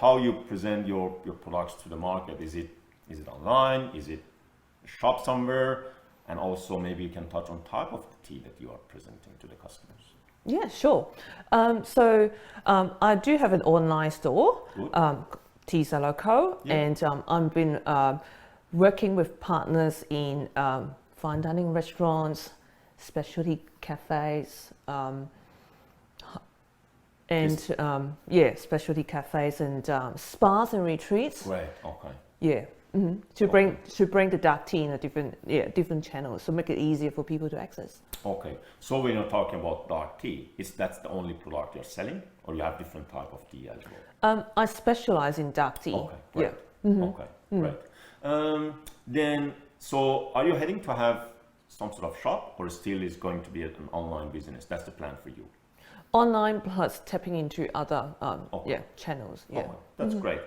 how you present your products to the market? Is it online? Is it a shop somewhere? And also maybe you can touch on type of the tea that you are presenting to the customers. Yeah, sure. I do have an online store, Cellar, and I've been working with partners in fine dining restaurants, specialty cafes, specialty cafes and spas and retreats. Right. Okay. Yeah. Mm-hmm. To bring the dark tea in a different channels, so make it easier for people to access. Okay, so when you're talking about dark tea, that's the only product you're selling, or you have different type of tea as well? I specialize in dark tea. Okay, right. Yeah. Mm-hmm. Okay, right. Then, so are you heading to have some sort of shop, or still is going to be an online business? That's the plan for you. Online plus tapping into other channels. Yeah, okay. That's great.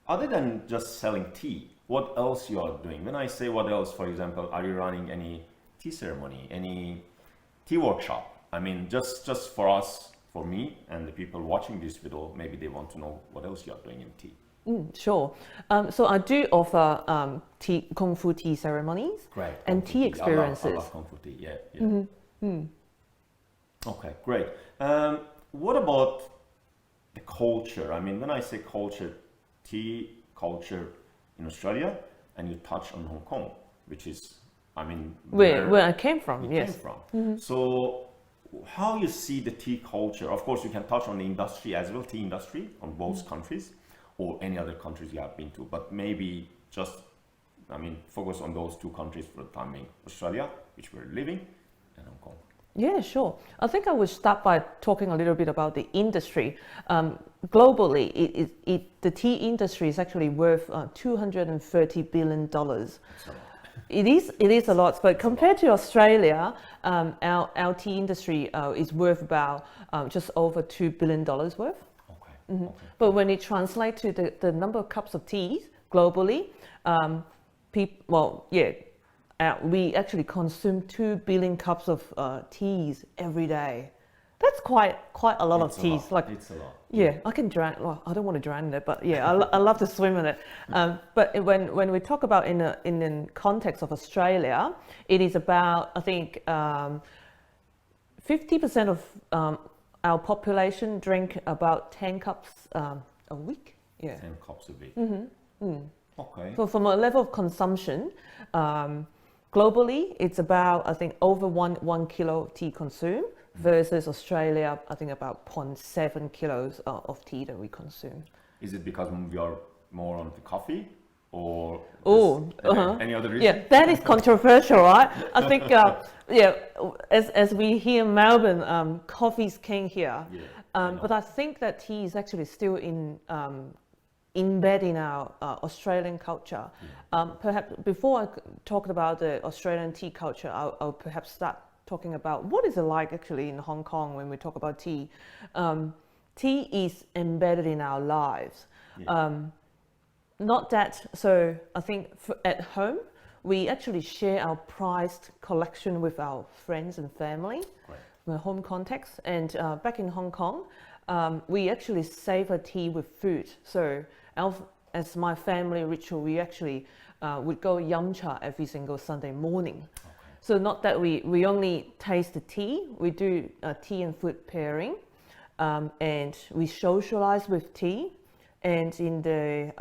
Other than just selling tea, what else you are doing? When I say what else, for example, are you running any tea ceremony, any tea workshop? I mean, just for us, for me, and the people watching this video, maybe they want to know what else you are doing in tea. Sure. So I do offer Kung Fu tea ceremonies. Great. And tea experiences. I love Kung Fu tea. Yeah. Mm-hmm. Okay, great. What about the culture? I mean, when I say culture, tea culture in Australia, and you touch on Hong Kong, which is, I mean, where I came from. Yes. Came from. Mm-hmm. So, how you see the tea culture? Of course, you can touch on the industry as well, tea industry on both countries, or any other countries you have been to. But maybe just, I mean, focus on those two countries for the time being: Australia, which we're living, and Hong Kong. Yeah, sure. I think I would start by talking a little bit about the industry. Globally, the tea industry is actually worth $230 billion. It is a lot, but compared to Australia, our tea industry is worth about just over $2 billion worth. Okay. Mm-hmm. Okay. But when it translates to the number of cups of tea globally, we actually consume 2 billion cups of teas every day. That's quite a lot of teas. It's a lot. Yeah, I can drown. Well, I don't want to drown in it, but yeah, I love to swim in it. But when we talk about in the context of Australia, it is about, I think, 50% of our population drink about 10 cups a week. Yeah. 10 cups a week. Mm-hmm. Mm. Okay. So from a level of consumption, globally, it's about, I think, over one kilo of tea consumed versus Australia, I think about 0.7 kilos of tea that we consume. Is it because we are more on the coffee, or any other reason? Yeah, that is controversial, right? I think, as we hear in Melbourne, coffee's king here. Yeah, but I think that tea is actually still embedded in our Australian culture. Perhaps before I talk about the Australian tea culture, I'll perhaps start talking about what is it like actually in Hong Kong when we talk about tea. Tea is embedded in our lives. Yeah. Not that, so I think at home, we actually share our prized collection with our friends and family, right, in a home context. And back in Hong Kong, we actually savor tea with food. So as my family ritual, we actually would go yum cha every single Sunday morning. Okay. So not that we only taste the tea, we do tea and food pairing, and we socialize with tea. And in the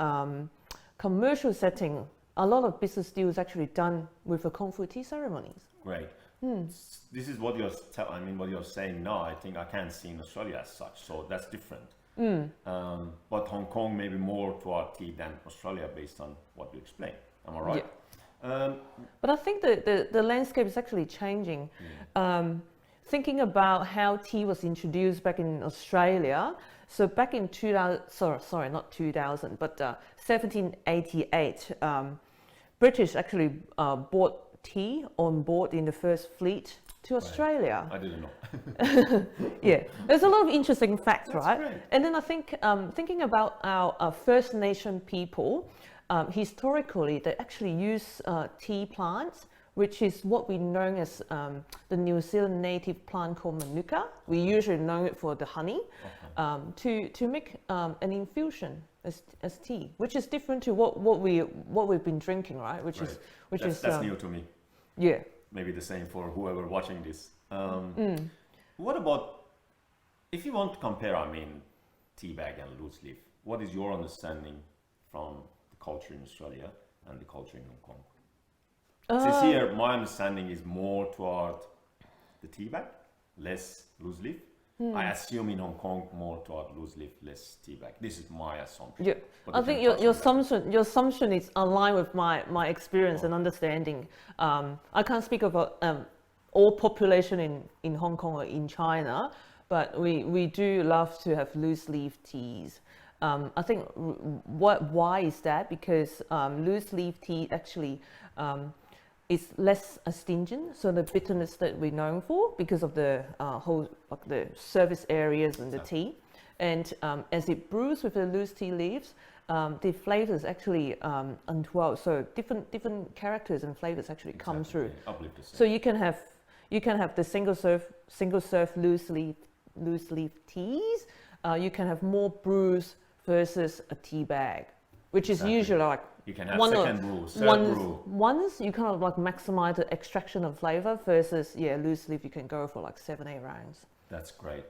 commercial setting, a lot of business deals actually done with the Kung Fu tea ceremonies. Great. This is what you're saying now. I think I can't see in Australia as such, so that's different. But Hong Kong maybe more to our tea than Australia based on what you explained. Am I right? Yeah. But I think the landscape is actually changing. Thinking about how tea was introduced back in Australia. So back in 1788, British actually bought tea on board in the first fleet to Australia. I didn't know. Yeah, there's a lot of interesting facts, That's right? Great. And then I think thinking about our First Nation people, historically they actually use tea plants which is what we know as the New Zealand native plant called manuka. We usually know it for the honey, to make an infusion as tea, which is different to what we've been drinking, right? Which is that's new to me. Yeah. Maybe the same for whoever watching this. What about if you want to compare? I mean, tea bag and loose leaf. What is your understanding from the culture in Australia and the culture in Hong Kong? Since here, my understanding is more toward the tea bag, less loose leaf. I assume in Hong Kong more toward loose leaf, less tea bag. This is my assumption. Yeah, I think your assumption is aligned with my experience and understanding. I can't speak about all population in Hong Kong or in China, but we do love to have loose leaf teas. I think why is that? Because loose leaf tea actually is less astringent, so the bitterness that we're known for because of the whole the surface areas in the tea, and as it brews with the loose tea leaves, the flavors actually untwirl. So different characters and flavors actually come through. So you can have the single serve loose leaf teas. You can have more brews versus a tea bag, which is usually like you can have second brew, third brew. Once you kind of like maximize the extraction of flavor versus loose leaf, you can go for like 7-8 rounds. That's great.